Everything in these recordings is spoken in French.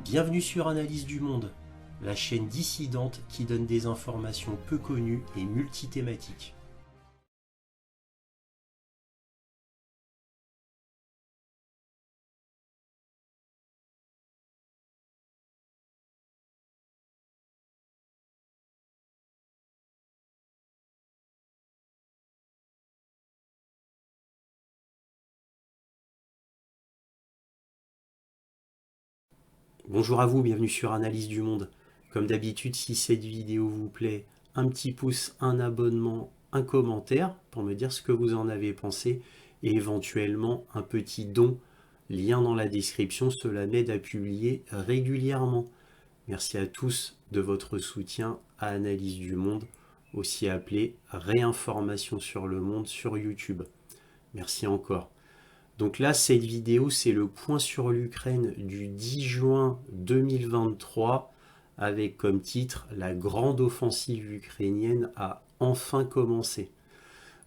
Bienvenue sur Analyse du Monde, la chaîne dissidente qui donne des informations peu connues et multithématiques. Bonjour à vous, bienvenue sur Analyse du Monde. Comme d'habitude, si cette vidéo vous plaît, un petit pouce, un abonnement, un commentaire pour me dire ce que vous en avez pensé et éventuellement un petit don, lien dans la description, cela m'aide à publier régulièrement. Merci à tous de votre soutien à Analyse du Monde, aussi appelé Réinformation sur le monde sur YouTube. Merci encore. Donc là, cette vidéo, c'est le point sur l'Ukraine du 10 juin 2023, avec comme titre « La grande offensive ukrainienne a enfin commencé ».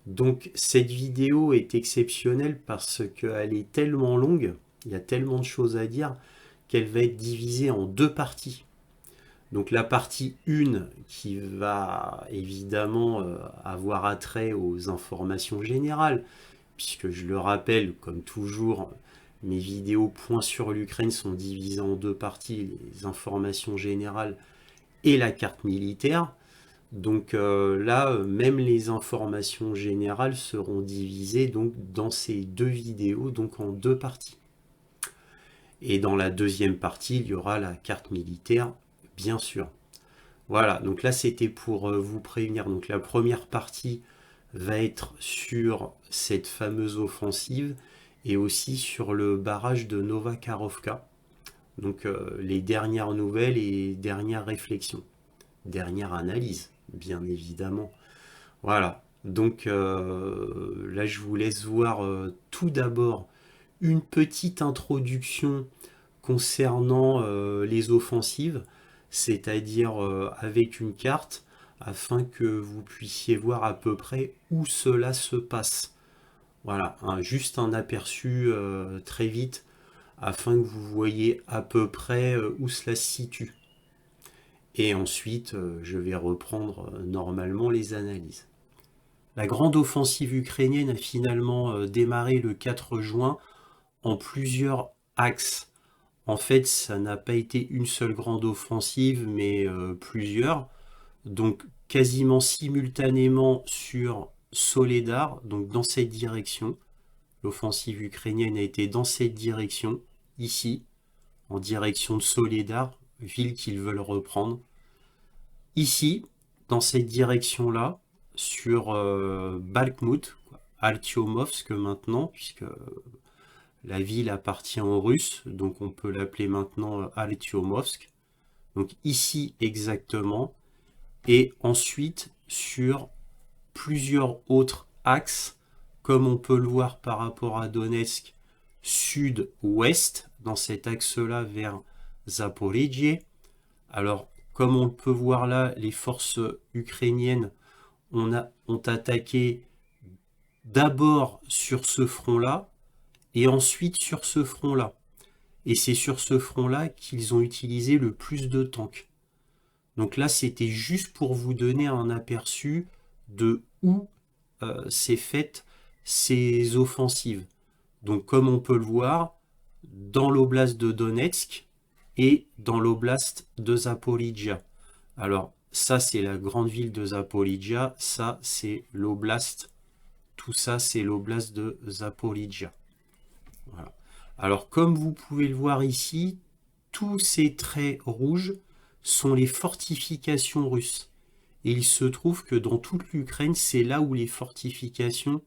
Donc cette vidéo est exceptionnelle parce qu'elle est tellement longue, il y a tellement de choses à dire, qu'elle va être divisée en deux parties. Donc la partie 1 qui va évidemment avoir attrait aux informations générales, puisque je le rappelle, comme toujours, mes vidéos point sur l'Ukraine sont divisées en deux parties, les informations générales et la carte militaire. Donc là, même les informations générales seront divisées donc, dans ces deux vidéos, donc en deux parties. Et dans la deuxième partie, il y aura la carte militaire, bien sûr. Voilà, donc là c'était pour vous prévenir. Donc la première partie va être sur cette fameuse offensive et aussi sur le barrage de Novakarovka. Donc les dernières nouvelles et dernières réflexions. Dernière analyse, bien évidemment. Voilà, donc là je vous laisse voir tout d'abord une petite introduction concernant les offensives, c'est-à-dire avec une carte, afin que vous puissiez voir à peu près où cela se passe. Voilà, juste un aperçu très vite, afin que vous voyez à peu près où cela se situe. Et ensuite, je vais reprendre normalement les analyses. La grande offensive ukrainienne a finalement démarré le 4 juin en plusieurs axes. En fait, ça n'a pas été une seule grande offensive, mais plusieurs. Donc, quasiment simultanément sur Soledar, donc dans cette direction. L'offensive ukrainienne a été dans cette direction, ici, en direction de Soledar, ville qu'ils veulent reprendre. Ici, dans cette direction-là, sur Bakhmut, Artyomovsk maintenant, puisque la ville appartient aux Russes, donc on peut l'appeler maintenant Artyomovsk. Donc ici exactement, et ensuite sur plusieurs autres axes, comme on peut le voir par rapport à Donetsk, sud-ouest, dans cet axe-là vers Zaporijie. Alors, comme on peut voir là, les forces ukrainiennes ont attaqué d'abord sur ce front-là, et ensuite sur ce front-là. Et c'est sur ce front-là qu'ils ont utilisé le plus de tanks. Donc là, c'était juste pour vous donner un aperçu de où s'est faite ces offensives. Donc comme on peut le voir, dans l'oblast de Donetsk et dans l'oblast de Zaporijia. Alors ça, c'est la grande ville de Zaporijia, ça, c'est l'oblast. Tout ça, c'est l'oblast de Zaporijia. Voilà. Alors comme vous pouvez le voir ici, tous ces traits rouges sont les fortifications russes. Et il se trouve que dans toute l'Ukraine, c'est là où les fortifications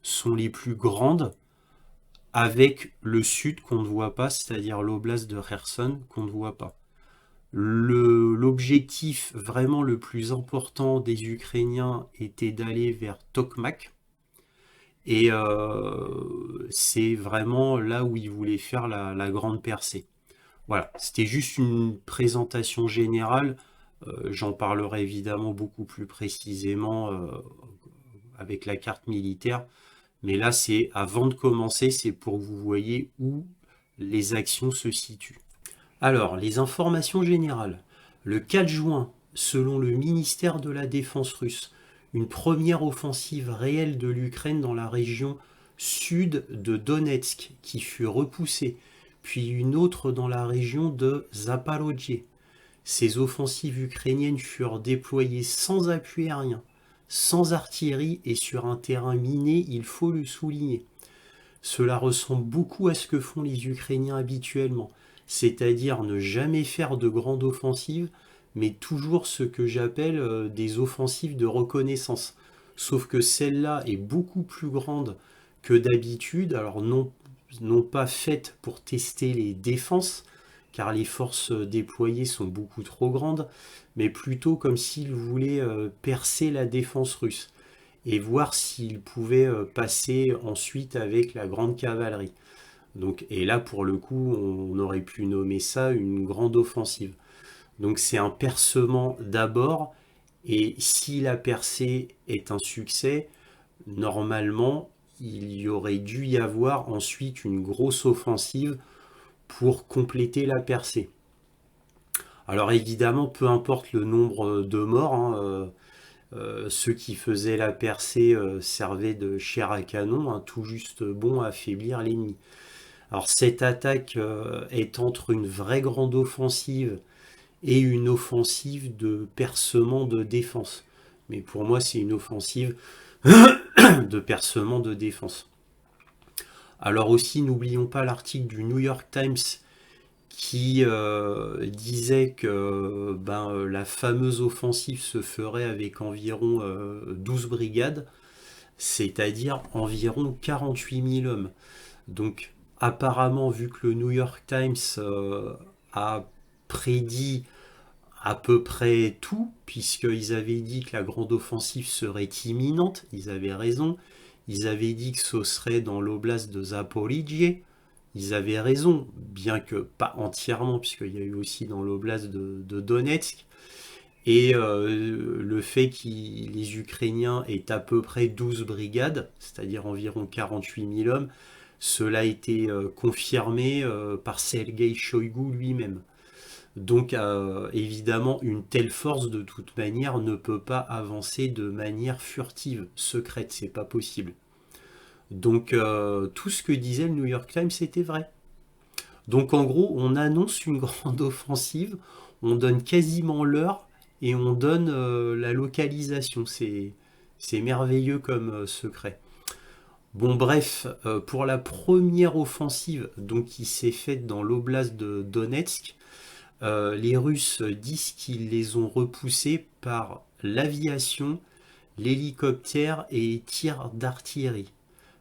sont les plus grandes, avec le sud qu'on ne voit pas, c'est-à-dire l'oblast de Kherson qu'on ne voit pas. L'objectif vraiment le plus important des Ukrainiens était d'aller vers Tokmak. Et c'est vraiment là où ils voulaient faire la grande percée. Voilà, c'était juste une présentation générale. J'en parlerai évidemment beaucoup plus précisément avec la carte militaire. Mais là, c'est avant de commencer, c'est pour que vous voyez où les actions se situent. Alors, les informations générales. Le 4 juin, selon le ministère de la Défense russe, une première offensive réelle de l'Ukraine dans la région sud de Donetsk qui fut repoussée, puis une autre dans la région de Zaporojye. Ces offensives ukrainiennes furent déployées sans appui aérien, sans artillerie et sur un terrain miné, il faut le souligner. Cela ressemble beaucoup à ce que font les Ukrainiens habituellement, c'est-à-dire ne jamais faire de grandes offensives, mais toujours ce que j'appelle des offensives de reconnaissance. Sauf que celle-là est beaucoup plus grande que d'habitude, alors non pas faite pour tester les défenses, car les forces déployées sont beaucoup trop grandes, mais plutôt comme s'ils voulaient percer la défense russe et voir s'ils pouvaient passer ensuite avec la grande cavalerie. Donc, et là, pour le coup, on aurait pu nommer ça une grande offensive. Donc c'est un percement d'abord, et si la percée est un succès, normalement, il y aurait dû y avoir ensuite une grosse offensive pour compléter la percée. Alors évidemment, peu importe le nombre de morts, hein, ceux qui faisaient la percée servaient de chair à canon, hein, tout juste bon à affaiblir l'ennemi. Alors cette attaque est entre une vraie grande offensive et une offensive de percement de défense. Mais pour moi, c'est une offensive de percement de défense. Alors aussi, n'oublions pas l'article du New York Times qui disait que la fameuse offensive se ferait avec environ 12 brigades, c'est-à-dire environ 48 000 hommes. Donc apparemment, vu que le New York Times a prédit à peu près tout, puisqu'ils avaient dit que la grande offensive serait imminente, ils avaient raison. Ils avaient dit que ce serait dans l'oblast de Zaporijie, ils avaient raison, bien que pas entièrement, puisqu'il y a eu aussi dans l'oblast de Donetsk. Et le fait que les Ukrainiens aient à peu près 12 brigades, c'est-à-dire environ 48 000 hommes, cela a été confirmé par Sergei Shoigu lui-même. Donc évidemment, une telle force de toute manière ne peut pas avancer de manière furtive, secrète, c'est pas possible. Donc tout ce que disait le New York Times était vrai. Donc en gros, on annonce une grande offensive, on donne quasiment l'heure et on donne la localisation. C'est merveilleux comme secret. Bon bref, pour la première offensive donc, qui s'est faite dans l'oblast de Donetsk, les Russes disent qu'ils les ont repoussés par l'aviation, l'hélicoptère et tirs d'artillerie.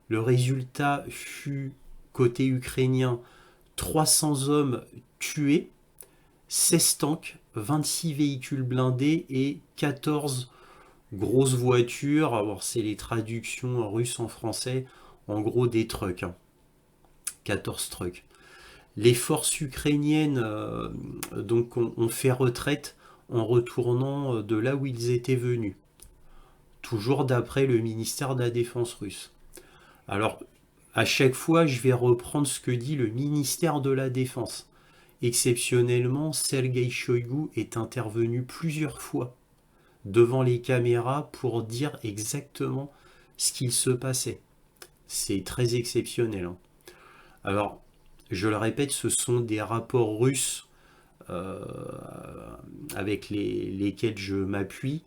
Le résultat fut, côté ukrainien, 300 hommes tués, 16 tanks, 26 véhicules blindés et 14 grosses voitures. Alors c'est les traductions russes en français, en gros des trucks, hein. 14 trucks. Les forces ukrainiennes donc ont fait retraite en retournant de là où ils étaient venus, toujours d'après le ministère de la Défense russe. Alors, à chaque fois, je vais reprendre ce que dit le ministère de la Défense. Exceptionnellement, Sergei Shoigu est intervenu plusieurs fois devant les caméras pour dire exactement ce qu'il se passait. C'est très exceptionnel, hein. Alors, je le répète, ce sont des rapports russes euh, avec lesquels je m'appuie.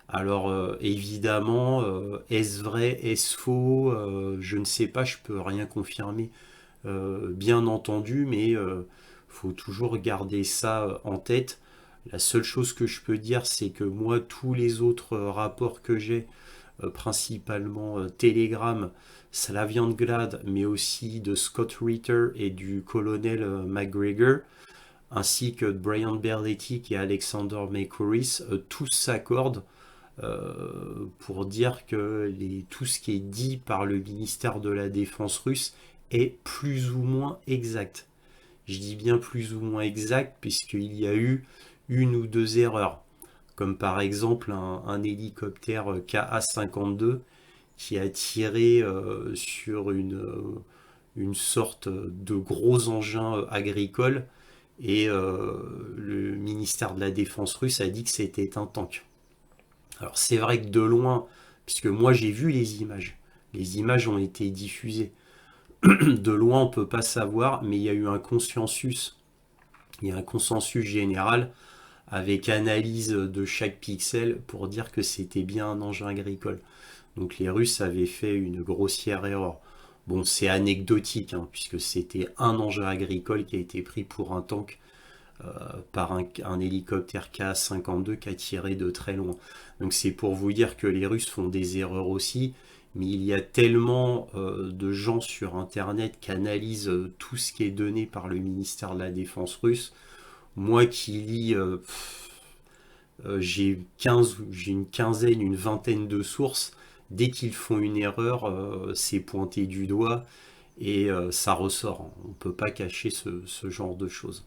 Alors évidemment, est-ce vrai, est-ce faux, je ne sais pas, je peux rien confirmer, bien entendu, mais faut toujours garder ça en tête. La seule chose que je peux dire, c'est que moi, tous les autres rapports que j'ai, principalement Telegram, Slaviangrad, mais aussi de Scott Ritter et du colonel McGregor, ainsi que de Brian Berletti et Alexander Macoris, tous s'accordent pour dire que tout ce qui est dit par le ministère de la Défense russe est plus ou moins exact. Je dis bien plus ou moins exact puisqu'il y a eu une ou deux erreurs, comme par exemple un hélicoptère KA-52 qui a tiré sur une sorte de gros engin agricole et le ministère de la Défense russe a dit que c'était un tank. Alors c'est vrai que de loin, puisque moi j'ai vu les images ont été diffusées, de loin on ne peut pas savoir, mais il y a eu il y a un consensus général avec analyse de chaque pixel pour dire que c'était bien un engin agricole. Donc les Russes avaient fait une grossière erreur. Bon, c'est anecdotique, hein, puisque c'était un engin agricole qui a été pris pour un tank par un hélicoptère Ka-52 qui a tiré de très loin. Donc c'est pour vous dire que les Russes font des erreurs aussi, mais il y a tellement de gens sur Internet qui analysent tout ce qui est donné par le ministère de la Défense russe. Moi qui lis, j'ai une quinzaine, une vingtaine de sources. Dès qu'ils font une erreur, c'est pointé du doigt et ça ressort. On ne peut pas cacher ce genre de choses.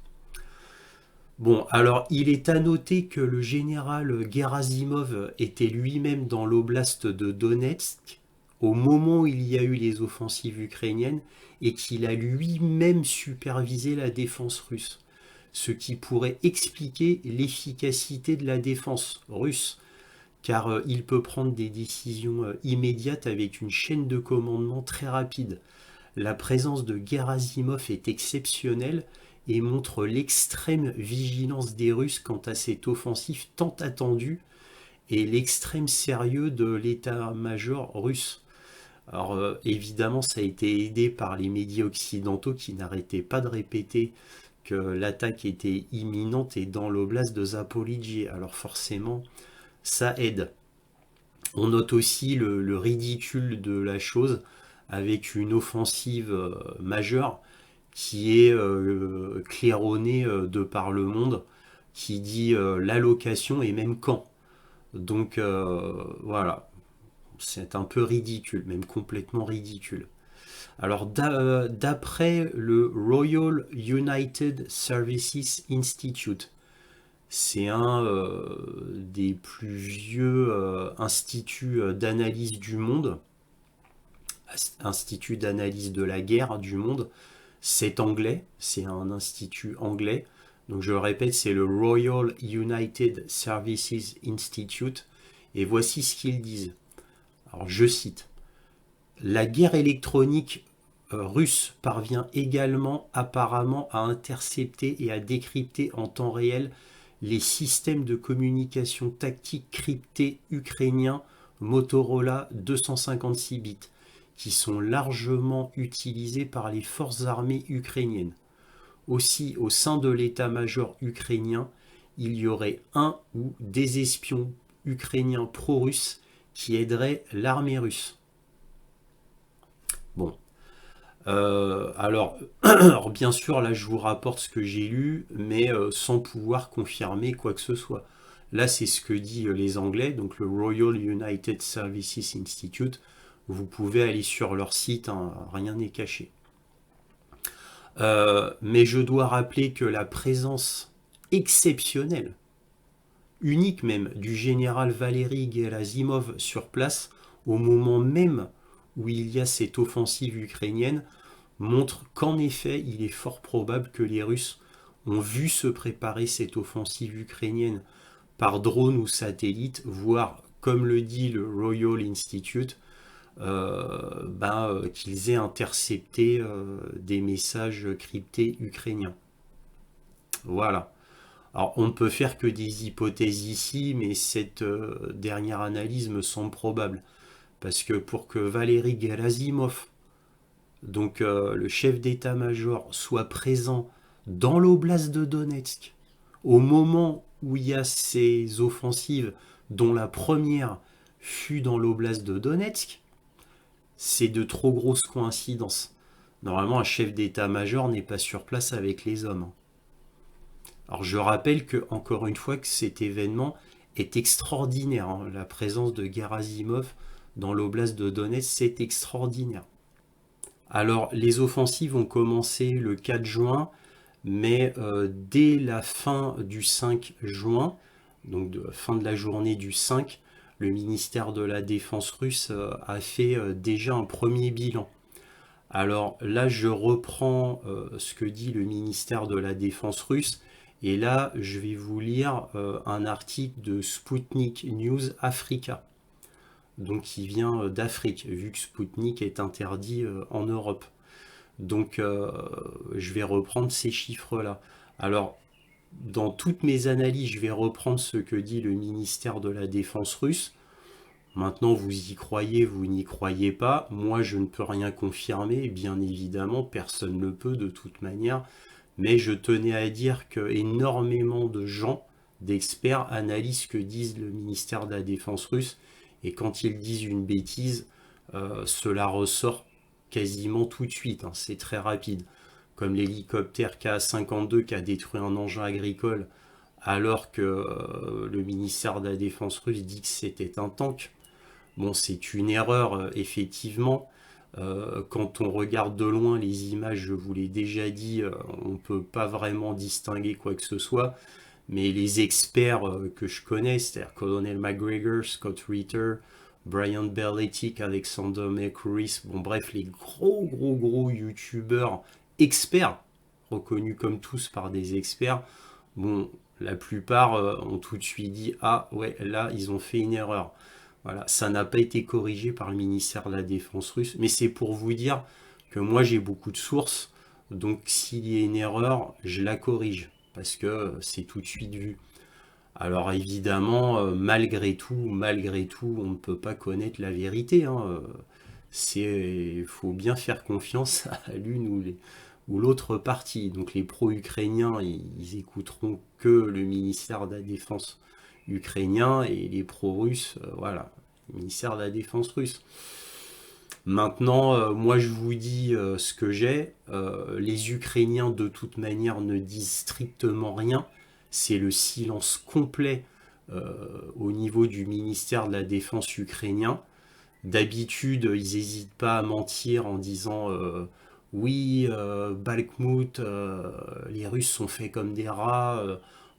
Bon, alors il est à noter que le général Gerasimov était lui-même dans l'oblast de Donetsk au moment où il y a eu les offensives ukrainiennes et qu'il a lui-même supervisé la défense russe. Ce qui pourrait expliquer l'efficacité de la défense russe, car il peut prendre des décisions immédiates avec une chaîne de commandement très rapide. La présence de Gerasimov est exceptionnelle et montre l'extrême vigilance des Russes quant à cette offensive tant attendue et l'extrême sérieux de l'état-major russe. Alors évidemment, ça a été aidé par les médias occidentaux qui n'arrêtaient pas de répéter que l'attaque était imminente et dans l'oblast de Zaporijie. Alors forcément, ça aide. On note aussi le ridicule de la chose avec une offensive majeure qui est claironnée de par le monde, qui dit l'allocation et même quand. Donc voilà, c'est un peu ridicule, même complètement ridicule. Alors d'après le Royal United Services Institute, c'est un des plus vieux instituts d'analyse du monde, institut d'analyse de la guerre du monde. C'est anglais, c'est un institut anglais. Donc je le répète, c'est le Royal United Services Institute. Et voici ce qu'ils disent. Alors je cite. La guerre électronique russe parvient également apparemment à intercepter et à décrypter en temps réel les systèmes de communication tactique cryptés ukrainiens Motorola 256 bits, qui sont largement utilisés par les forces armées ukrainiennes. Aussi, au sein de l'état-major ukrainien, il y aurait un ou des espions ukrainiens pro-russes qui aideraient l'armée russe. Bon. Alors, bien sûr, là, je vous rapporte ce que j'ai lu, mais sans pouvoir confirmer quoi que ce soit. Là, c'est ce que dit les Anglais, donc le Royal United Services Institute. Vous pouvez aller sur leur site, hein, rien n'est caché. Mais je dois rappeler que la présence exceptionnelle, unique même, du général Valéry Gerasimov sur place, au moment même où il y a cette offensive ukrainienne, montre qu'en effet, il est fort probable que les Russes ont vu se préparer cette offensive ukrainienne par drone ou satellite, voire, comme le dit le Royal Institute, qu'ils aient intercepté des messages cryptés ukrainiens. Voilà. Alors, on ne peut faire que des hypothèses ici, mais cette dernière analyse me semble probable. Parce que pour que Valéry Gerasimov, donc le chef d'état-major, soit présent dans l'oblast de Donetsk, au moment où il y a ces offensives, dont la première fut dans l'oblast de Donetsk, c'est de trop grosses coïncidences. Normalement, un chef d'état-major n'est pas sur place avec les hommes. Alors je rappelle que, encore une fois, que cet événement est extraordinaire. Hein. La présence de Gerasimov dans l'oblast de Donetsk, c'est extraordinaire. Alors les offensives ont commencé le 4 juin, mais dès la fin du 5 juin, donc de la fin de la journée du 5, le ministère de la Défense russe a fait déjà un premier bilan. Alors là, je reprends ce que dit le ministère de la Défense russe. Et là, je vais vous lire un article de Sputnik News Africa, donc qui vient d'Afrique, vu que Sputnik est interdit en Europe. Donc, je vais reprendre ces chiffres-là. Alors, dans toutes mes analyses, je vais reprendre ce que dit le ministère de la Défense russe. Maintenant, vous y croyez, vous n'y croyez pas. Moi, je ne peux rien confirmer, bien évidemment, personne ne peut de toute manière. Mais je tenais à dire que énormément de gens, d'experts, analysent ce que disent le ministère de la Défense russe. Et quand ils disent une bêtise, cela ressort quasiment tout de suite, hein, c'est très rapide. Comme l'hélicoptère Ka-52 qui a détruit un engin agricole alors que le ministère de la Défense russe dit que c'était un tank. Bon, c'est une erreur, effectivement. Quand on regarde de loin les images, je vous l'ai déjà dit, on ne peut pas vraiment distinguer quoi que ce soit. Mais les experts que je connais, c'est-à-dire Colonel McGregor, Scott Ritter, Brian Berletic, Alexander McCurris, bon bref, les gros youtubeurs experts, reconnus comme tous par des experts, bon, la plupart ont tout de suite dit ah ouais, là ils ont fait une erreur. Voilà, ça n'a pas été corrigé par le ministère de la Défense russe, mais c'est pour vous dire que moi j'ai beaucoup de sources, donc s'il y a une erreur, je la corrige, parce que c'est tout de suite vu. Alors évidemment, malgré tout, on ne peut pas connaître la vérité, hein. Il faut bien faire confiance à l'une ou l'autre partie. Donc les pro-ukrainiens, ils écouteront que le ministère de la Défense ukrainien et les pro-russes, voilà, le ministère de la Défense russe. Maintenant, moi je vous dis ce que j'ai. Les Ukrainiens de toute manière ne disent strictement rien. C'est le silence complet au niveau du ministère de la Défense ukrainien. D'habitude, ils n'hésitent pas à mentir en disant oui, Bakhmut, les Russes sont faits comme des rats,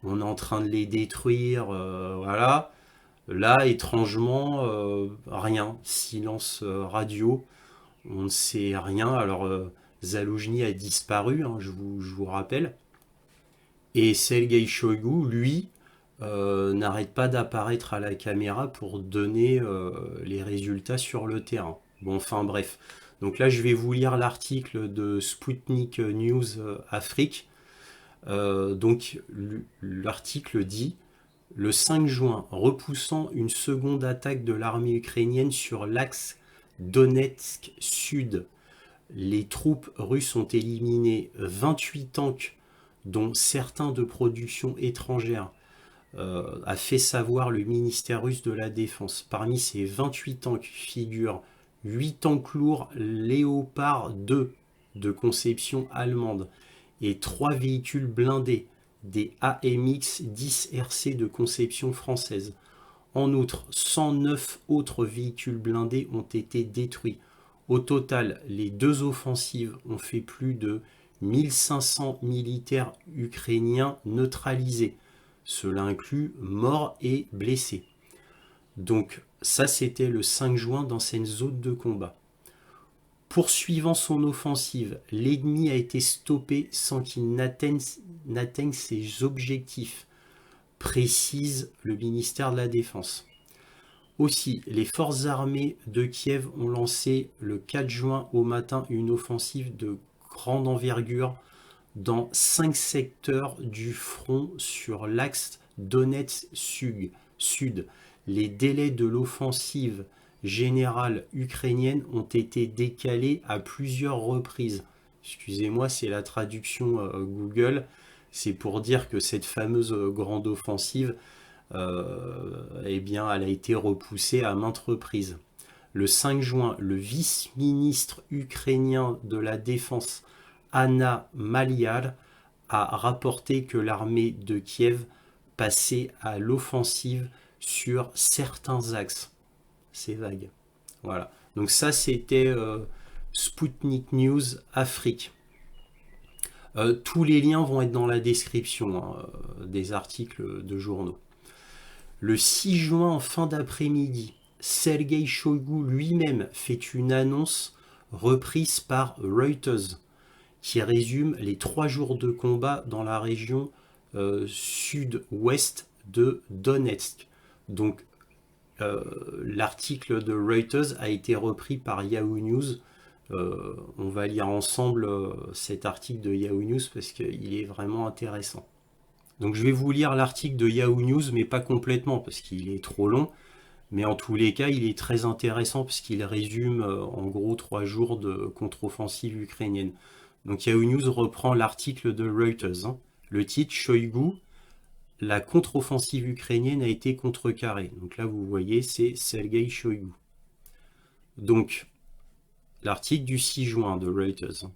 on est en train de les détruire, voilà. Là, étrangement, rien, silence radio, on ne sait rien. Alors, Zaloujny a disparu, hein, je vous rappelle, et Sergei Shoigu, lui, n'arrête pas d'apparaître à la caméra pour donner les résultats sur le terrain. Bon, enfin bref. Donc là, je vais vous lire l'article de Sputnik News Afrique. Donc l'article dit: le 5 juin, repoussant une seconde attaque de l'armée ukrainienne sur l'axe Donetsk Sud, les troupes russes ont éliminé 28 tanks, dont certains de production étrangère, a fait savoir le ministère russe de la Défense. Parmi ces 28 tanks figurent 8 tanks lourds Léopard 2 de conception allemande et 3 véhicules blindés, des AMX 10 RC de conception française. En outre, 109 autres véhicules blindés ont été détruits. Au total, les deux offensives ont fait plus de 1500 militaires ukrainiens neutralisés. Cela inclut morts et blessés. Donc ça, c'était le 5 juin dans cette zone de combat. Poursuivant son offensive, l'ennemi a été stoppé sans qu'il n'atteigne ses objectifs, précise le ministère de la Défense. Aussi, les forces armées de Kiev ont lancé le 4 juin au matin une offensive de grande envergure dans 5 secteurs du front sur l'axe Donetsk-Sud. Les délais de l'offensive générale ukrainienne ont été décalés à plusieurs reprises. Excusez-moi, c'est la traduction Google. C'est pour dire que cette fameuse grande offensive, eh bien, elle a été repoussée à maintes reprises. Le 5 juin, le vice-ministre ukrainien de la Défense, Anna Maliar, a rapporté que l'armée de Kiev passait à l'offensive sur certains axes. C'est vague. Voilà. Donc ça, c'était Sputnik News Afrique. Tous les liens vont être dans la description des articles de journaux. Le 6 juin, en fin d'après-midi, Sergei Shoigu lui-même fait une annonce reprise par Reuters, qui résume les 3 jours de combat dans la région sud-ouest de Donetsk. Donc l'article de Reuters a été repris par Yahoo News. On va lire ensemble cet article de Yahoo News parce qu'il est vraiment intéressant. Donc je vais vous lire l'article de Yahoo News, mais pas complètement parce qu'il est trop long. Mais en tous les cas, il est très intéressant parce qu'il résume en gros 3 jours de contre-offensive ukrainienne. Donc Yahoo News reprend l'article de Reuters. Hein. Le titre, Shoigu, la contre-offensive ukrainienne a été contrecarrée. Donc là, vous voyez, c'est Sergei Shoigu. Donc, l'article du 6 juin de Reuters.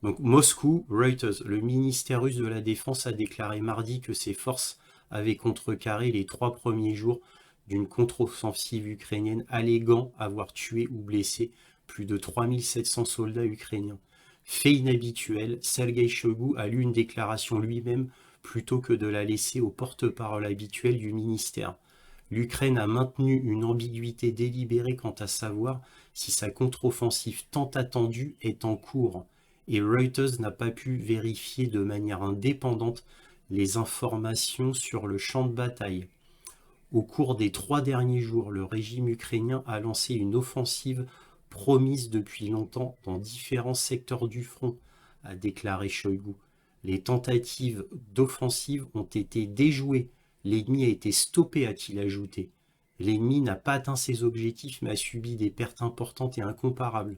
Donc, Moscou, Reuters, le ministère russe de la Défense a déclaré mardi que ses forces avaient contrecarré les 3 premiers jours d'une contre-offensive ukrainienne alléguant avoir tué ou blessé plus de 3700 soldats ukrainiens. Fait inhabituel, Sergei Shoigu a lu une déclaration lui-même plutôt que de la laisser au porte-parole habituel du ministère. L'Ukraine a maintenu une ambiguïté délibérée quant à savoir si sa contre-offensive tant attendue est en cours, et Reuters n'a pas pu vérifier de manière indépendante les informations sur le champ de bataille. Au cours des 3 derniers jours, le régime ukrainien a lancé une offensive promise depuis longtemps dans différents secteurs du front, a déclaré Shoigu. Les tentatives d'offensive ont été déjouées. L'ennemi a été stoppé, a-t-il ajouté. L'ennemi n'a pas atteint ses objectifs mais a subi des pertes importantes et incomparables.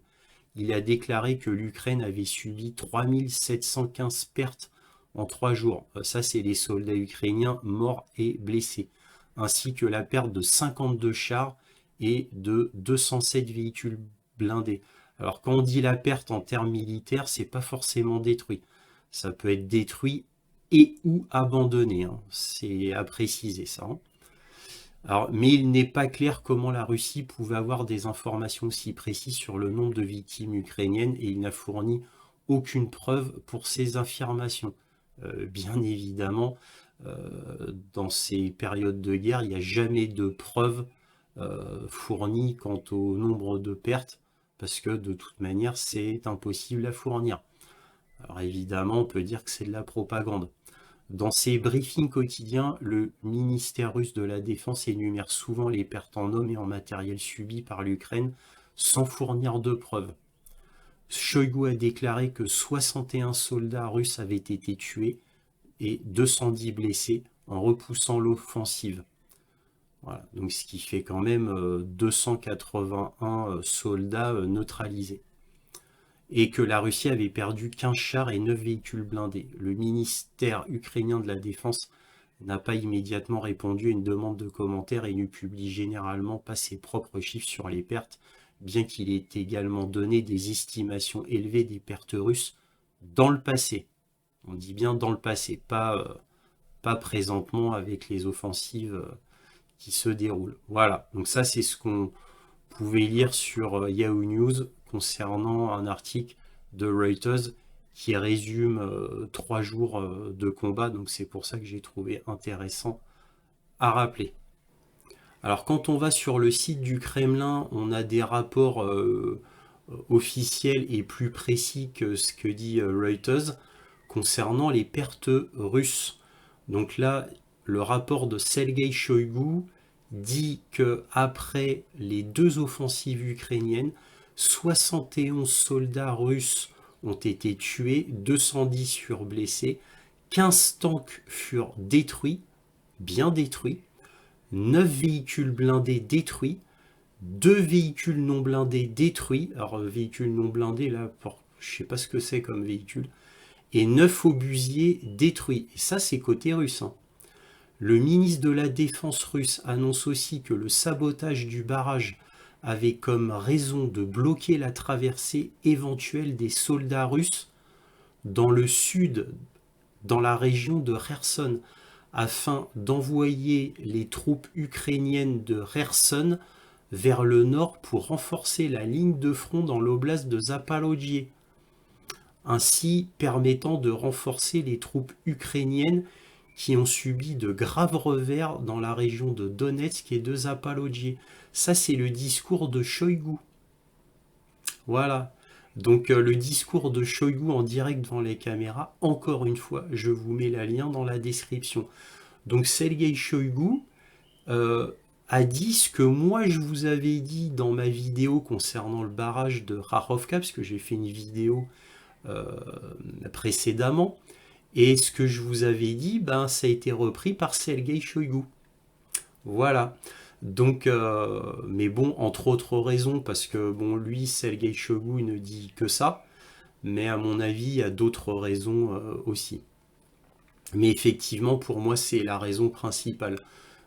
Il a déclaré que l'Ukraine avait subi 3715 pertes en 3 jours. Ça, c'est les soldats ukrainiens morts et blessés. Ainsi que la perte de 52 chars et de 207 véhicules blindés. Alors quand on dit la perte en termes militaires, c'est pas forcément détruit. Ça peut être détruit et ou abandonné. Hein. C'est à préciser ça. Hein. Alors, mais il n'est pas clair comment la Russie pouvait avoir des informations aussi précises sur le nombre de victimes ukrainiennes et il n'a fourni aucune preuve pour ces affirmations. Bien évidemment, dans ces périodes de guerre, il n'y a jamais de preuves fournies quant au nombre de pertes, parce que de toute manière, c'est impossible à fournir. Alors évidemment, on peut dire que c'est de la propagande. Dans ses briefings quotidiens, le ministère russe de la Défense énumère souvent les pertes en hommes et en matériel subies par l'Ukraine sans fournir de preuves. Shoigu a déclaré que 61 soldats russes avaient été tués et 210 blessés en repoussant l'offensive. Voilà, donc ce qui fait quand même 281 soldats neutralisés. Et que la Russie avait perdu 15 chars et 9 véhicules blindés. Le ministère ukrainien de la Défense n'a pas immédiatement répondu à une demande de commentaires et ne publie généralement pas ses propres chiffres sur les pertes, bien qu'il ait également donné des estimations élevées des pertes russes dans le passé. On dit bien dans le passé, pas présentement avec les offensives qui se déroulent. Voilà, donc ça c'est ce qu'on pouvait lire sur Yahoo News concernant un article de Reuters qui résume 3 jours de combat, donc c'est pour ça que j'ai trouvé intéressant à rappeler. Alors quand on va sur le site du Kremlin, on a des rapports officiels et plus précis que ce que dit Reuters concernant les pertes russes. Donc là, le rapport de Sergei Shoigu dit que après les 2 offensives ukrainiennes, 71 soldats russes ont été tués, 210 furent blessés, 15 tanks furent détruits, bien détruits, 9 véhicules blindés détruits, 2 véhicules non blindés détruits, alors véhicules non blindés là, je ne sais pas ce que c'est comme véhicule, et 9 obusiers détruits. Et ça c'est côté russe. Hein. Le ministre de la Défense russe annonce aussi que le sabotage du barrage avait comme raison de bloquer la traversée éventuelle des soldats russes dans le sud, dans la région de Kherson, afin d'envoyer les troupes ukrainiennes de Kherson vers le nord pour renforcer la ligne de front dans l'oblast de Zaporojye, ainsi permettant de renforcer les troupes ukrainiennes qui ont subi de graves revers dans la région de Donetsk et de Zaporojye. Ça, c'est le discours de Shoigu. Voilà. Donc le discours de Shoigu en direct devant les caméras, encore une fois, je vous mets le lien dans la description. Donc Sergei Shoigu a dit ce que moi je vous avais dit dans ma vidéo concernant le barrage de Kharkovka, parce que j'ai fait une vidéo euh, précédemment, et ce que je vous avais dit, ben, ça a été repris par Sergei Shoigu. Voilà. Donc, mais bon, entre autres raisons, parce que bon, lui, Sergei Shoigu, ne dit que ça, mais à mon avis, il y a d'autres raisons aussi. Mais effectivement, pour moi, c'est la raison principale.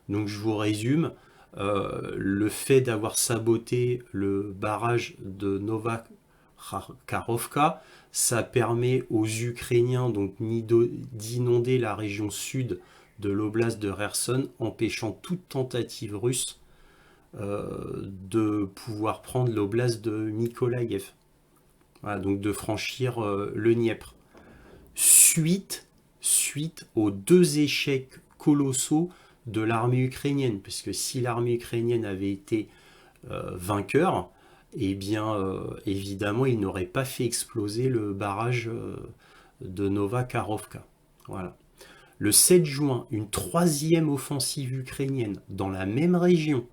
Donc, je vous résume. Le fait d'avoir saboté le barrage de Novakharovka, ça permet aux Ukrainiens donc d'inonder la région sud de l'oblast de Kherson, empêchant toute tentative russe de pouvoir prendre l'oblast de Mykolaïev. Voilà, donc de franchir le Dniepr. Suite aux deux échecs colossaux de l'armée ukrainienne, parce que si l'armée ukrainienne avait été vainqueur, eh bien évidemment il n'aurait pas fait exploser le barrage de Novakharovka. Voilà. Le 7 juin, une troisième offensive ukrainienne dans la même région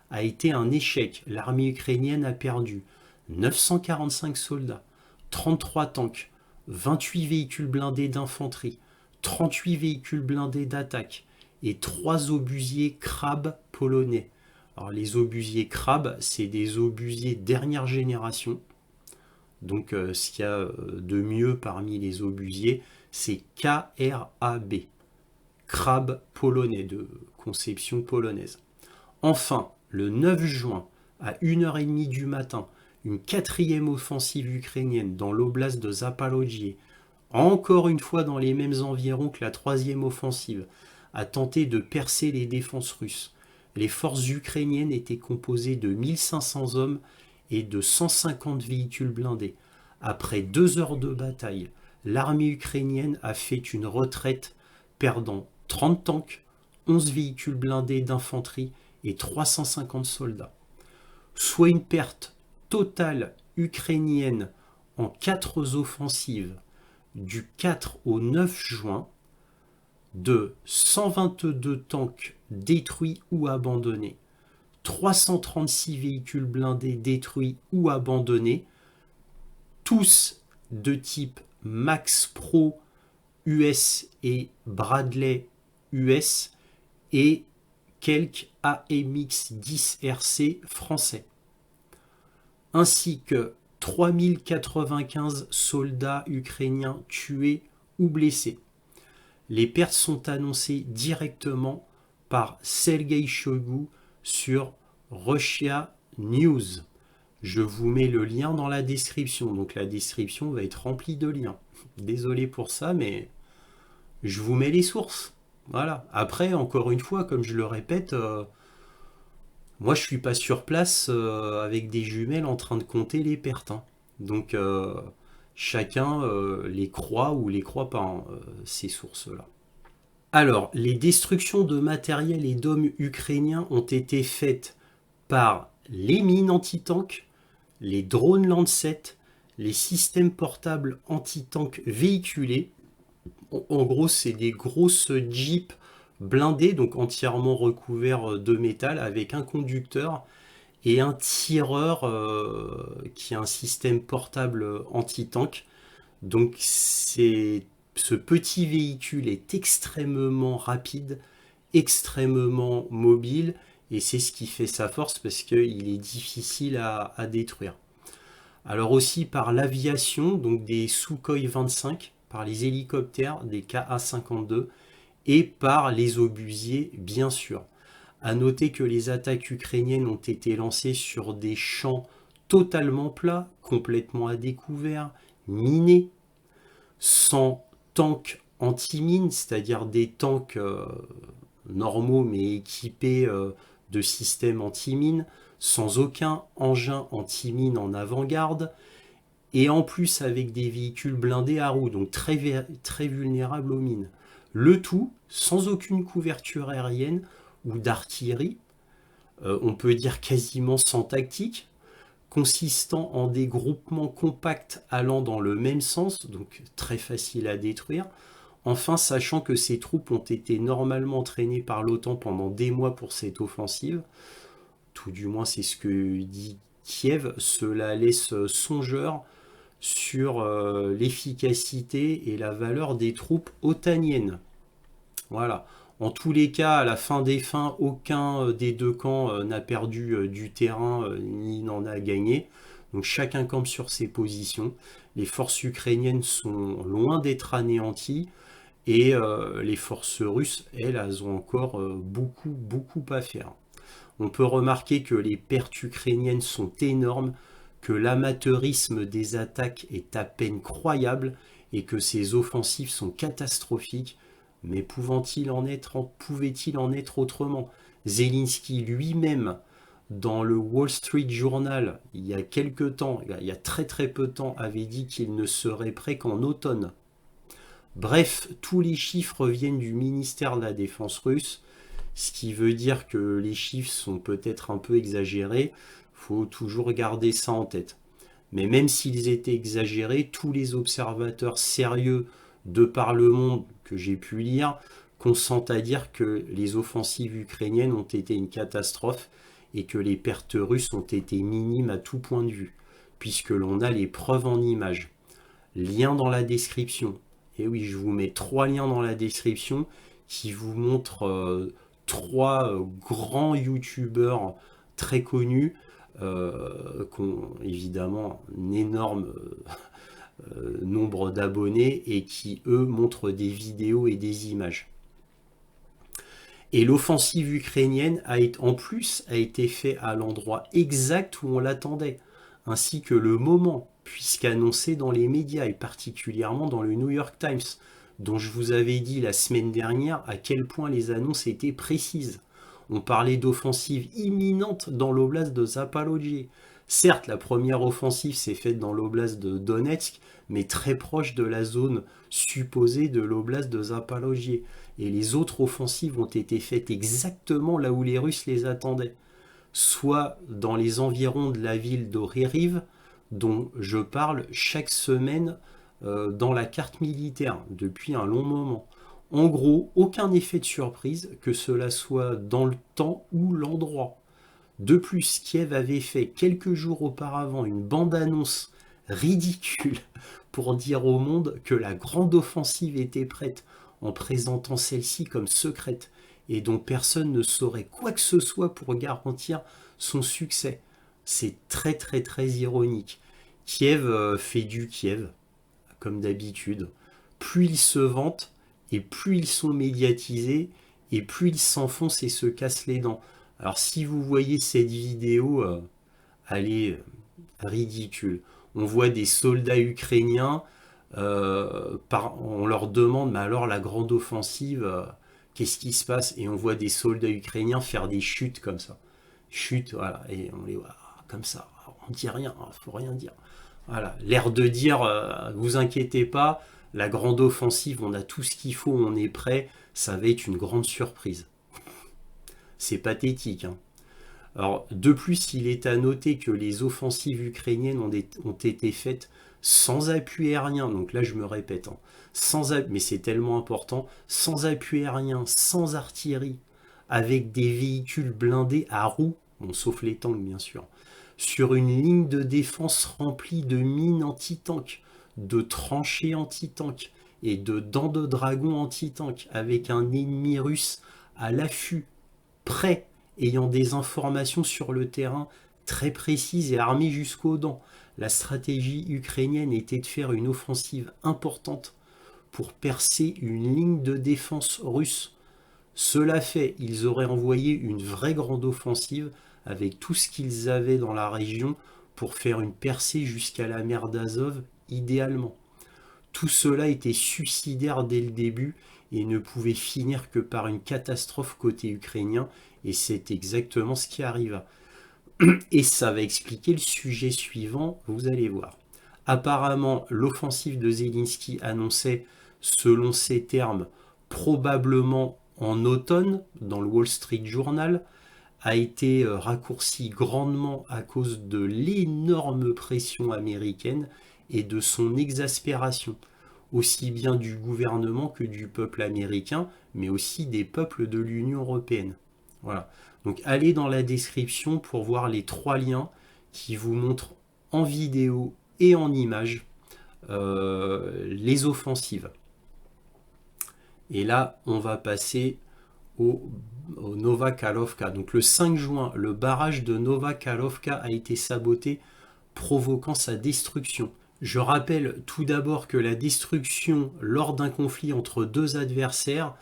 a été un échec. L'armée ukrainienne a perdu 945 soldats, 33 tanks, 28 véhicules blindés d'infanterie, 38 véhicules blindés d'attaque et 3 obusiers Krab polonais. Alors les obusiers Krab, c'est des obusiers dernière génération. Donc ce qu'il y a de mieux parmi les obusiers, c'est KRAB, Krab polonais, de conception polonaise. Enfin, le 9 juin, à 1h30 du matin, une quatrième offensive ukrainienne dans l'oblast de Zaporojye, encore une fois dans les mêmes environs que la troisième offensive, a tenté de percer les défenses russes. Les forces ukrainiennes étaient composées de 1500 hommes et de 150 véhicules blindés. Après 2 heures de bataille, l'armée ukrainienne a fait une retraite, perdant 30 tanks, 11 véhicules blindés d'infanterie et 350 soldats. Soit une perte totale ukrainienne en 4 offensives du 4 au 9 juin de 122 tanks détruits ou abandonnés, 336 véhicules blindés détruits ou abandonnés, tous de type Max Pro US et Bradley US, et quelques AMX-10 RC français, ainsi que 3095 soldats ukrainiens tués ou blessés. Les pertes sont annoncées directement par Sergei Shoigu sur Russia News. Je vous mets le lien dans la description, donc la description va être remplie de liens. Désolé pour ça, mais je vous mets les sources. Voilà. Après, encore une fois, comme je le répète, moi je suis pas sur place avec des jumelles en train de compter les pertes. Hein. Donc chacun les croit ou les croit pas, hein, ces sources-là. Alors, les destructions de matériel et d'hommes ukrainiens ont été faites par les mines anti-tank, les drones Lancet, les systèmes portables anti-tank véhiculés. En gros, c'est des grosses jeeps blindés, donc entièrement recouverts de métal, avec un conducteur et un tireur qui a un système portable anti-tank. Donc ce petit véhicule est extrêmement rapide, extrêmement mobile, et c'est ce qui fait sa force parce qu'il est difficile à détruire. Alors aussi par l'aviation, donc des Sukhoi 25, par les hélicoptères, des Ka-52, et par les obusiers, bien sûr. À noter que les attaques ukrainiennes ont été lancées sur des champs totalement plats, complètement à découvert, minés, sans tanks anti-mines, c'est-à-dire des tanks normaux mais équipés de systèmes anti-mines, sans aucun engin anti-mine en avant-garde, et en plus avec des véhicules blindés à roues, donc très vulnérables aux mines. Le tout sans aucune couverture aérienne ou d'artillerie, on peut dire quasiment sans tactique, consistant en des groupements compacts allant dans le même sens, donc très facile à détruire. Enfin, sachant que ces troupes ont été normalement entraînées par l'OTAN pendant des mois pour cette offensive, tout du moins c'est ce que dit Kiev, cela laisse songeur sur l'efficacité et la valeur des troupes otaniennes. Voilà. En tous les cas, à la fin des fins, aucun des deux camps n'a perdu du terrain ni n'en a gagné. Donc chacun campe sur ses positions. Les forces ukrainiennes sont loin d'être anéanties et les forces russes, elles ont encore beaucoup à faire. On peut remarquer que les pertes ukrainiennes sont énormes, que l'amateurisme des attaques est à peine croyable et que ces offensives sont catastrophiques. Mais pouvait-il en être autrement? Zelensky lui-même, dans le Wall Street Journal, il y a quelque temps, il y a très peu de temps, avait dit qu'il ne serait prêt qu'en automne. Bref, tous les chiffres viennent du ministère de la Défense russe, ce qui veut dire que les chiffres sont peut-être un peu exagérés. Il faut toujours garder ça en tête. Mais même s'ils étaient exagérés, tous les observateurs sérieux de par le monde que j'ai pu lire consentent à dire que les offensives ukrainiennes ont été une catastrophe et que les pertes russes ont été minimes à tout point de vue, puisque l'on a les preuves en images. Lien dans la description. Et oui, je vous mets 3 liens dans la description qui vous montrent 3 grands youtubeurs très connus qui ont évidemment un énorme nombre d'abonnés et qui, eux, montrent des vidéos et des images. Et l'offensive ukrainienne en plus a été faite à l'endroit exact où on l'attendait, ainsi que le moment, puisqu'annoncé dans les médias et particulièrement dans le New York Times, dont je vous avais dit la semaine dernière à quel point les annonces étaient précises. On parlait d'offensive imminente dans l'oblast de Zaporojye. Certes, la première offensive s'est faite dans l'oblast de Donetsk, mais très proche de la zone supposée de l'oblast de Zaporojye. Et les autres offensives ont été faites exactement là où les Russes les attendaient, soit dans les environs de la ville d'Oryriv, dont je parle chaque semaine dans la carte militaire depuis un long moment. En gros, aucun effet de surprise, que cela soit dans le temps ou l'endroit. De plus, Kiev avait fait quelques jours auparavant une bande-annonce ridicule pour dire au monde que la grande offensive était prête, en présentant celle-ci comme secrète et dont personne ne saurait quoi que ce soit pour garantir son succès. C'est très ironique. Kiev fait du Kiev, comme d'habitude. Plus ils se vantent, et plus ils sont médiatisés, et plus ils s'enfoncent et se cassent les dents. Alors si vous voyez cette vidéo, elle est ridicule. On voit des soldats ukrainiens, on leur demande, mais alors la grande offensive, qu'est-ce qui se passe? Et on voit des soldats ukrainiens faire des chutes comme ça. Chutes, voilà, et on les voit comme ça. On dit rien, faut rien dire. Voilà, l'air de dire, vous inquiétez pas, la grande offensive, on a tout ce qu'il faut, on est prêt, ça va être une grande surprise. C'est pathétique, hein. Alors, de plus, il est à noter que les offensives ukrainiennes ont été faites sans appui aérien. Donc là, je me répète, hein, mais c'est tellement important, sans appui aérien, sans artillerie, avec des véhicules blindés à roues, bon, sauf les tanks bien sûr, sur une ligne de défense remplie de mines anti-tanks, de tranchées anti-tanks et de dents de dragon anti-tanks, avec un ennemi russe à l'affût, prêt, ayant des informations sur le terrain très précises et armé jusqu'aux dents. La stratégie ukrainienne était de faire une offensive importante pour percer une ligne de défense russe. Cela fait, ils auraient envoyé une vraie grande offensive avec tout ce qu'ils avaient dans la région pour faire une percée jusqu'à la mer d'Azov, idéalement. Tout cela était suicidaire dès le début et ne pouvait finir que par une catastrophe côté ukrainien, et c'est exactement ce qui arriva. Et ça va expliquer le sujet suivant, vous allez voir. Apparemment, l'offensive de Zelensky annonçait, selon ses termes, probablement en automne, dans le Wall Street Journal, a été raccourci grandement à cause de l'énorme pression américaine et de son exaspération, aussi bien du gouvernement que du peuple américain, mais aussi des peuples de l'Union européenne. Voilà. Donc allez dans la description pour voir les 3 liens qui vous montrent en vidéo et en images les offensives. Et là, on va passer au Nova Karlovka. Donc le 5 juin, le barrage de Nova Karlovka a été saboté, provoquant sa destruction. Je rappelle tout d'abord que la destruction lors d'un conflit entre 2 adversaires,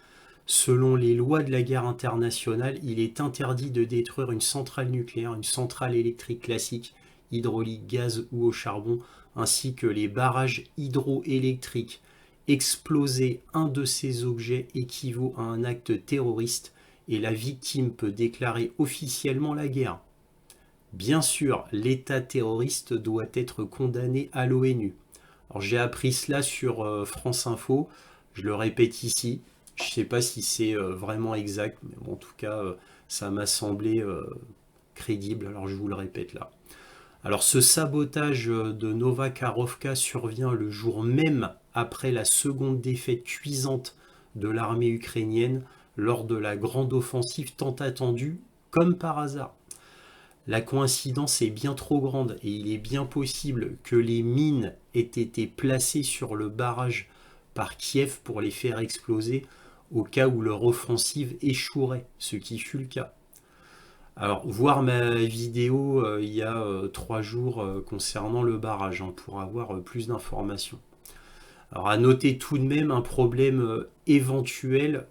selon les lois de la guerre internationale, il est interdit de détruire une centrale nucléaire, une centrale électrique classique, hydraulique, gaz ou au charbon, ainsi que les barrages hydroélectriques. Exploser un de ces objets équivaut à un acte terroriste et la victime peut déclarer officiellement la guerre. Bien sûr, l'État terroriste doit être condamné à l'ONU. Alors j'ai appris cela sur France Info, je le répète ici. Je ne sais pas si c'est vraiment exact, mais bon, en tout cas, ça m'a semblé crédible, alors je vous le répète là. Alors ce sabotage de Nova Karlovka survient le jour même après la seconde défaite cuisante de l'armée ukrainienne lors de la grande offensive tant attendue, comme par hasard. La coïncidence est bien trop grande et il est bien possible que les mines aient été placées sur le barrage par Kiev pour les faire exploser au cas où leur offensive échouerait, ce qui fut le cas. Alors, voir ma vidéo il y a 3 jours concernant le barrage pour avoir plus d'informations. Alors, à noter tout de même un problème éventuel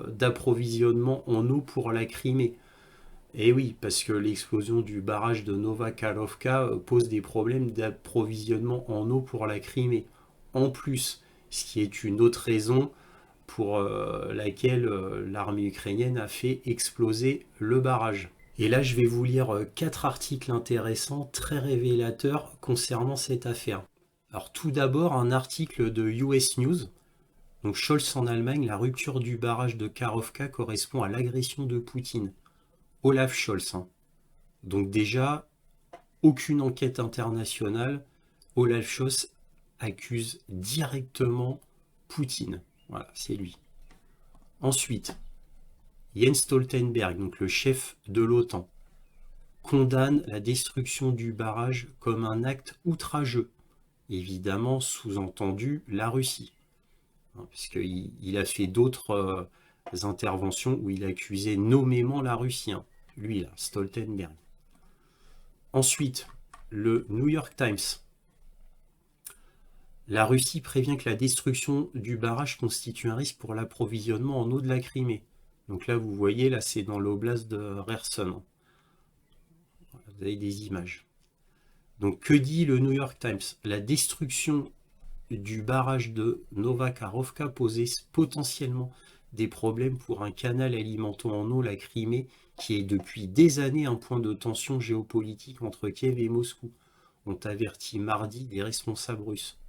d'approvisionnement en eau pour la Crimée. Et oui, parce que l'explosion du barrage de Nova Karlovka pose des problèmes d'approvisionnement en eau pour la Crimée. En plus, ce qui est une autre raison pour laquelle l'armée ukrainienne a fait exploser le barrage. Et là, je vais vous lire 4 articles intéressants, très révélateurs concernant cette affaire. Alors tout d'abord, un article de US News. Donc Scholz en Allemagne, la rupture du barrage de Karovka correspond à l'agression de Poutine. Olaf Scholz. Donc déjà, aucune enquête internationale. Olaf Scholz accuse directement Poutine. Voilà, c'est lui. Ensuite, Jens Stoltenberg, donc le chef de l'OTAN, condamne la destruction du barrage comme un acte outrageux. Évidemment, sous-entendu, la Russie. Puisqu'il a fait d'autres interventions où il accusait nommément la Russie. Lui, là, Stoltenberg. Ensuite, le New York Times. La Russie prévient que la destruction du barrage constitue un risque pour l'approvisionnement en eau de la Crimée. Donc là, vous voyez, là, c'est dans l'oblast de Kherson. Vous avez des images. Donc, que dit le New York Times? La destruction du barrage de Nova Karlovka posait potentiellement des problèmes pour un canal alimentant en eau la Crimée, qui est depuis des années un point de tension géopolitique entre Kiev et Moscou, ont averti mardi des responsables russes.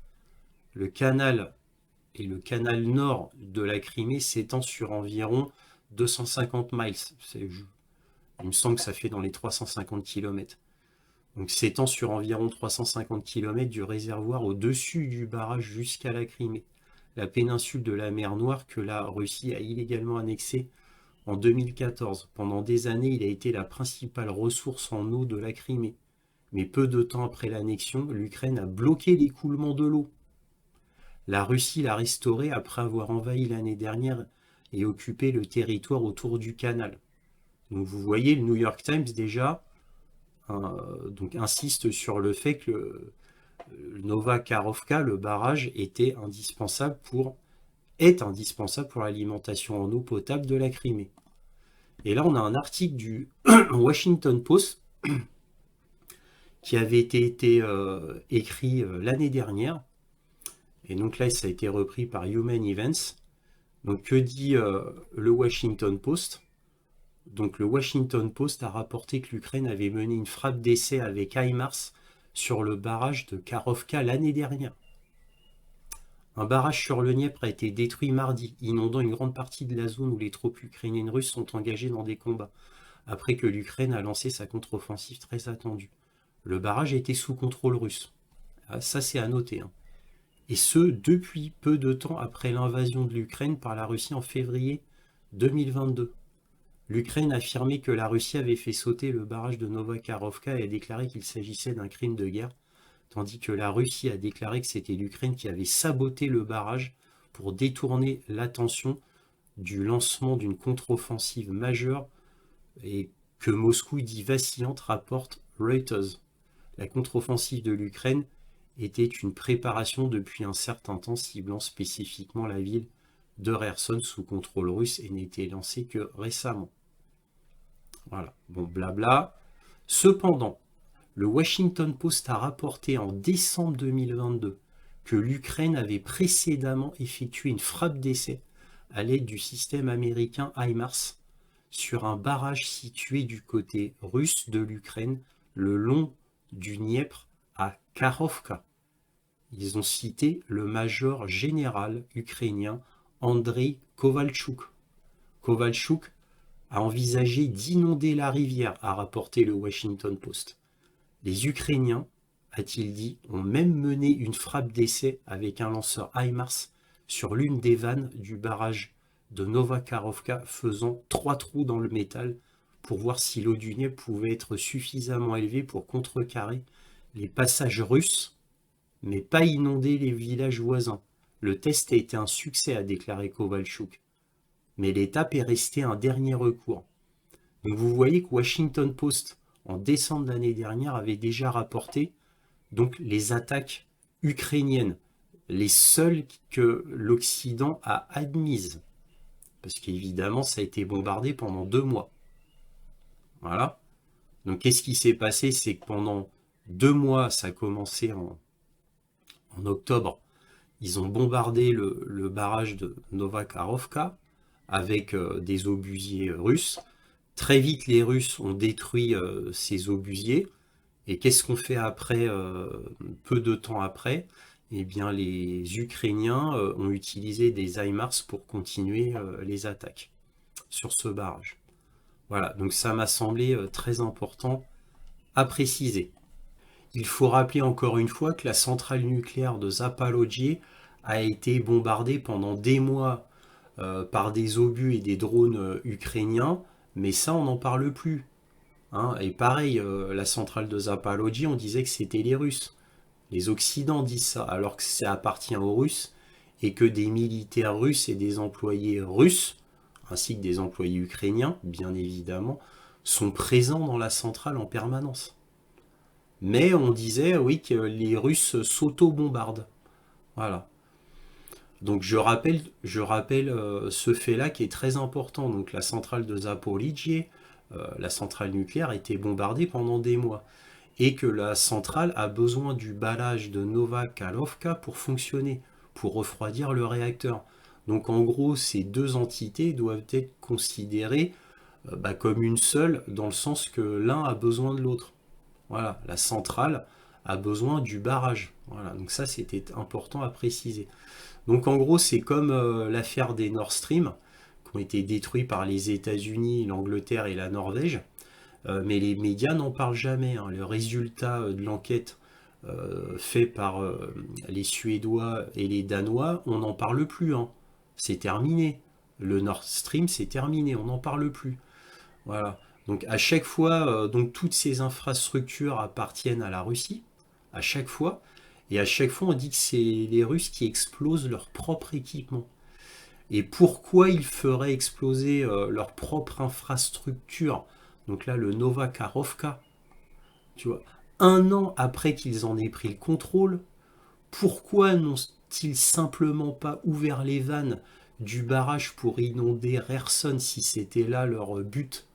Le canal et le canal nord de la Crimée s'étend sur environ 250 miles. Il me semble que ça fait dans les 350 km. Donc s'étend sur environ 350 km du réservoir au-dessus du barrage jusqu'à la Crimée, la péninsule de la mer Noire que la Russie a illégalement annexée en 2014. Pendant des années, il a été la principale ressource en eau de la Crimée. Mais peu de temps après l'annexion, l'Ukraine a bloqué l'écoulement de l'eau. La Russie l'a restauré après avoir envahi l'année dernière et occupé le territoire autour du canal. Donc vous voyez, le New York Times déjà donc insiste sur le fait que le Nova Karlovka, le barrage, est indispensable pour l'alimentation en eau potable de la Crimée. Et là, on a un article du Washington Post qui avait été écrit l'année dernière. Et donc là, ça a été repris par Human Events. Donc que dit le Washington Post? Donc le Washington Post a rapporté que l'Ukraine avait mené une frappe d'essai avec HIMARS sur le barrage de Karovka l'année dernière. Un barrage sur le Dniepr a été détruit mardi, inondant une grande partie de la zone où les troupes ukrainiennes russes sont engagées dans des combats. après que l'Ukraine a lancé sa contre-offensive très attendue. Le barrage était sous contrôle russe. Ah, ça, c'est à noter, hein. Et ce, depuis peu de temps après l'invasion de l'Ukraine par la Russie en février 2022. L'Ukraine a affirmé que la Russie avait fait sauter le barrage de Novakarovka et a déclaré qu'il s'agissait d'un crime de guerre, tandis que la Russie a déclaré que c'était l'Ukraine qui avait saboté le barrage pour détourner l'attention du lancement d'une contre-offensive majeure et que Moscou dit vacillante, rapporte Reuters. La contre-offensive de l'Ukraine était une préparation depuis un certain temps ciblant spécifiquement la ville de Kherson sous contrôle russe et n'était lancée que récemment. Voilà, bon blabla. Cependant, le Washington Post a rapporté en décembre 2022 que l'Ukraine avait précédemment effectué une frappe d'essai à l'aide du système américain HIMARS sur un barrage situé du côté russe de l'Ukraine le long du Dniepr à Karovka. Ils ont cité le major général ukrainien Andrei Kovalchuk. Kovalchuk a envisagé d'inonder la rivière, a rapporté le Washington Post. Les Ukrainiens, a-t-il dit, ont même mené une frappe d'essai avec un lanceur HIMARS sur l'une des vannes du barrage de Novakarovka, faisant 3 trous dans le métal pour voir si l'eau du Dniepr pouvait être suffisamment élevée pour contrecarrer les passages russes, mais pas inonder les villages voisins. Le test a été un succès, a déclaré Kovalchuk. Mais l'étape est restée un dernier recours. Donc vous voyez que Washington Post, en décembre de l'année dernière, avait déjà rapporté donc les attaques ukrainiennes, les seules que l'Occident a admises. Parce qu'évidemment, ça a été bombardé pendant 2 mois. Voilà. Donc qu'est-ce qui s'est passé? C'est que pendant 2 mois, ça a commencé en octobre, ils ont bombardé le barrage de Novakarovka avec des obusiers russes. Très vite, les Russes ont détruit ces obusiers. Et qu'est-ce qu'on fait après, peu de temps après? Eh bien, les Ukrainiens ont utilisé des HIMARS pour continuer les attaques sur ce barrage. Voilà, donc ça m'a semblé très important à préciser. Il faut rappeler encore une fois que la centrale nucléaire de Zaporojye a été bombardée pendant des mois par des obus et des drones ukrainiens, mais ça, on n'en parle plus. Hein. Et pareil, la centrale de Zaporojye, on disait que c'était les Russes. Les Occidents disent ça, alors que ça appartient aux Russes, et que des militaires russes et des employés russes, ainsi que des employés ukrainiens, bien évidemment, sont présents dans la centrale en permanence. Mais on disait, oui, que les Russes s'auto-bombardent. Voilà. Donc je rappelle ce fait-là qui est très important. Donc la centrale de Zaporijie, la centrale nucléaire, a été bombardée pendant des mois. Et que la centrale a besoin du barrage de Novakarovka pour fonctionner, pour refroidir le réacteur. Donc en gros, ces deux entités doivent être considérées comme une seule, dans le sens que l'un a besoin de l'autre. Voilà, la centrale a besoin du barrage. Voilà, donc ça c'était important à préciser. Donc en gros, c'est comme l'affaire des Nord Stream, qui ont été détruits par les États-Unis, l'Angleterre et la Norvège. Mais les médias n'en parlent jamais. Hein. Le résultat de l'enquête fait par les Suédois et les Danois, on n'en parle plus. Hein. C'est terminé. Le Nord Stream, c'est terminé. On n'en parle plus. Voilà. Donc à chaque fois, donc toutes ces infrastructures appartiennent à la Russie. À chaque fois. Et à chaque fois, on dit que c'est les Russes qui explosent leur propre équipement. Et pourquoi ils feraient exploser leur propre infrastructure? Donc là, le Novakarovka, tu vois, 1 an après qu'ils en aient pris le contrôle, pourquoi n'ont-ils simplement pas ouvert les vannes du barrage pour inonder Kherson si c'était là leur but?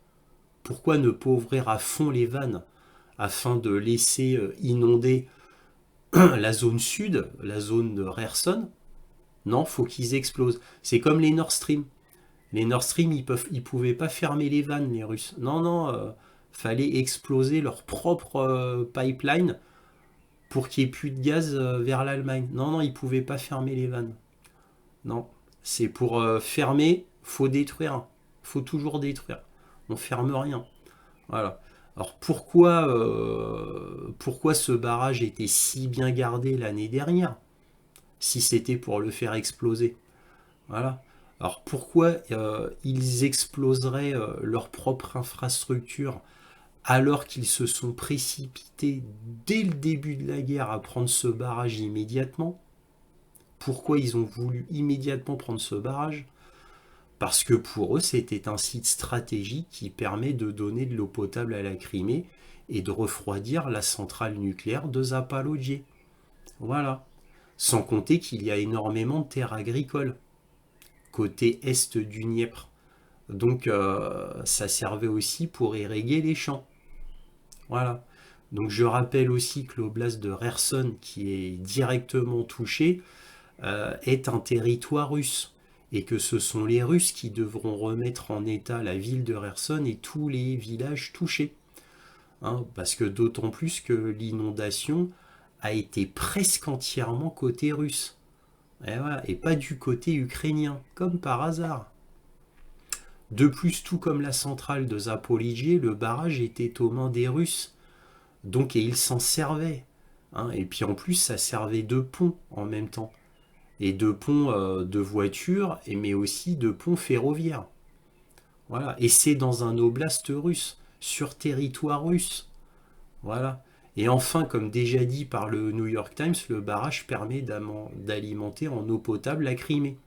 Pourquoi ne pas ouvrir à fond les vannes afin de laisser inonder la zone sud, la zone de Kherson? Non, faut qu'ils explosent. C'est comme les Nord Stream. Les Nord Stream, ils pouvaient pas fermer les vannes, les Russes. Non, fallait exploser leur propre pipeline pour qu'il n'y ait plus de gaz vers l'Allemagne. Non, ils pouvaient pas fermer les vannes. Non, c'est pour fermer, faut détruire. Faut toujours détruire. On ferme rien. Voilà. Alors pourquoi ce barrage était si bien gardé l'année dernière, si c'était pour le faire exploser? Voilà. Alors pourquoi ils exploseraient leur propre infrastructure alors qu'ils se sont précipités dès le début de la guerre à prendre ce barrage immédiatement? Pourquoi ils ont voulu immédiatement prendre ce barrage? Parce que pour eux, c'était un site stratégique qui permet de donner de l'eau potable à la Crimée et de refroidir la centrale nucléaire de Zaporojie. Voilà. Sans compter qu'il y a énormément de terres agricoles côté est du Dniepr. Donc ça servait aussi pour irriguer les champs. Voilà. Donc je rappelle aussi que l'oblast de Kherson, qui est directement touché, est un territoire russe. Et que ce sont les Russes qui devront remettre en état la ville de Kherson et tous les villages touchés. Hein, parce que d'autant plus que l'inondation a été presque entièrement côté russe. Et, voilà, et pas du côté ukrainien, comme par hasard. De plus, tout comme la centrale de Zaporijie, le barrage était aux mains des Russes. Donc, et ils s'en servaient. Hein, et puis en plus, ça servait de pont en même temps. Et de pont de voitures, mais aussi de pont ferroviaire. Voilà. Et c'est dans un oblast russe, sur territoire russe. Voilà. Et enfin, comme déjà dit par le New York Times, le barrage permet d'alimenter en eau potable la Crimée.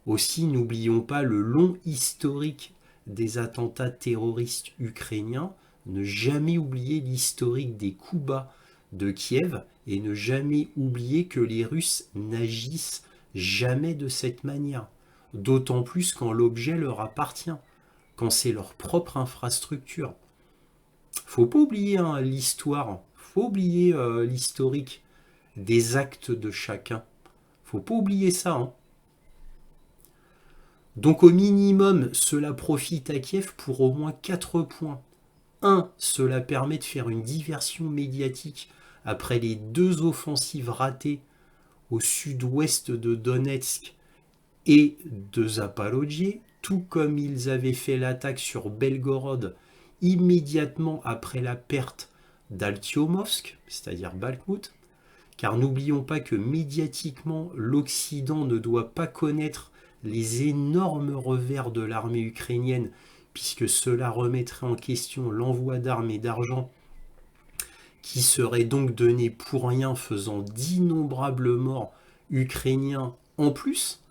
Aussi, n'oublions pas le long historique des attentats terroristes ukrainiens, ne jamais oublier l'historique des coups bas de Kiev et ne jamais oublier que les Russes n'agissent jamais de cette manière. D'autant plus quand l'objet leur appartient, quand c'est leur propre infrastructure. Faut pas oublier hein, l'histoire, faut oublier l'historique des actes de chacun. Faut pas oublier ça. Hein. Donc au minimum, cela profite à Kiev pour au moins 4 points. 1. Cela permet de faire une diversion médiatique après les 2 offensives ratées au sud-ouest de Donetsk et de Zaporojie, tout comme ils avaient fait l'attaque sur Belgorod immédiatement après la perte d'Altiomovsk, c'est-à-dire Bakhmout, car n'oublions pas que médiatiquement, l'Occident ne doit pas connaître les énormes revers de l'armée ukrainienne, puisque cela remettrait en question l'envoi d'armes et d'argent qui serait donc donné pour rien, faisant d'innombrables morts ukrainiens en plus.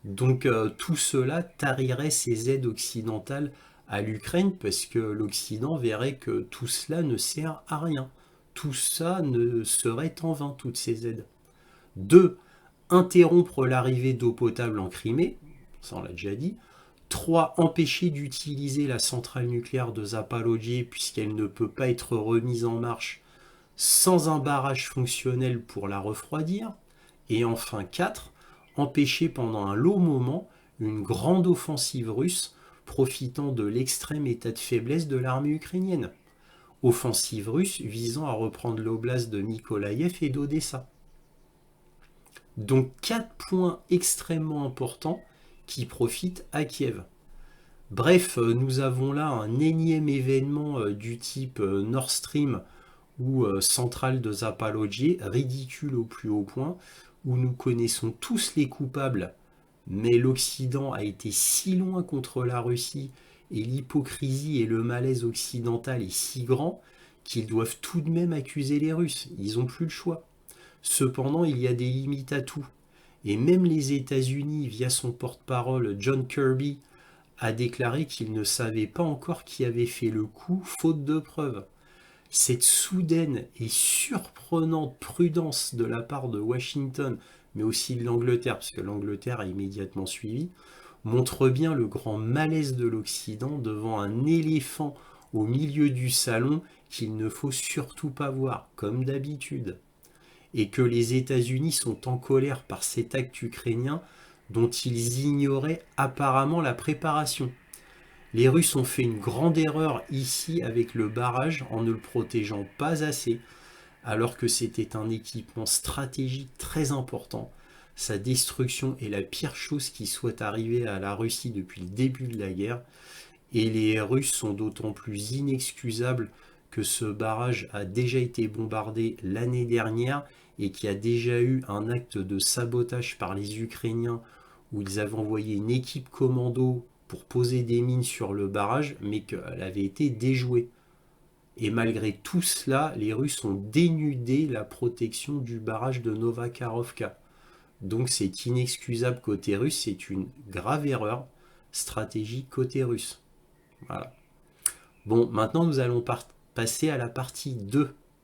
Donc tout cela tarirait ces aides occidentales à l'Ukraine parce que l'Occident verrait que tout cela ne sert à rien. Tout ça ne serait en vain, toutes ces aides. 2. Interrompre l'arrivée d'eau potable en Crimée, ça on l'a déjà dit. 3. Empêcher d'utiliser la centrale nucléaire de Zaporojie puisqu'elle ne peut pas être remise en marche sans un barrage fonctionnel pour la refroidir. Et enfin 4. Empêcher pendant un long moment une grande offensive russe profitant de l'extrême état de faiblesse de l'armée ukrainienne. Offensive russe visant à reprendre l'oblast de Nikolaïev et d'Odessa. Donc 4 points extrêmement importants qui profitent à Kiev. Bref, nous avons là un énième événement du type Nord Stream ou centrale de Zaporojie, ridicule au plus haut point, où nous connaissons tous les coupables, mais l'Occident a été si loin contre la Russie et l'hypocrisie et le malaise occidental est si grand qu'ils doivent tout de même accuser les Russes. Ils n'ont plus le choix. Cependant, il y a des limites à tout. Et même les États-Unis, via son porte-parole John Kirby, a déclaré qu'il ne savait pas encore qui avait fait le coup, faute de preuves. Cette soudaine et surprenante prudence de la part de Washington, mais aussi de l'Angleterre, parce que l'Angleterre a immédiatement suivi, montre bien le grand malaise de l'Occident devant un éléphant au milieu du salon qu'il ne faut surtout pas voir, comme d'habitude. Et que les États-Unis sont en colère par cet acte ukrainien dont ils ignoraient apparemment la préparation. Les Russes ont fait une grande erreur ici avec le barrage en ne le protégeant pas assez, alors que c'était un équipement stratégique très important. Sa destruction est la pire chose qui soit arrivée à la Russie depuis le début de la guerre, Et les Russes sont d'autant plus inexcusables que ce barrage a déjà été bombardé l'année dernière et qu'il y a déjà eu un acte de sabotage par les Ukrainiens où ils avaient envoyé une équipe commando pour poser des mines sur le barrage, mais qu'elle avait été déjouée. Et malgré tout cela, les Russes ont dénudé la protection du barrage de Novakarovka. Donc c'est inexcusable côté russe, c'est une grave erreur stratégique côté russe. Voilà. Bon, maintenant nous allons passer à la partie 2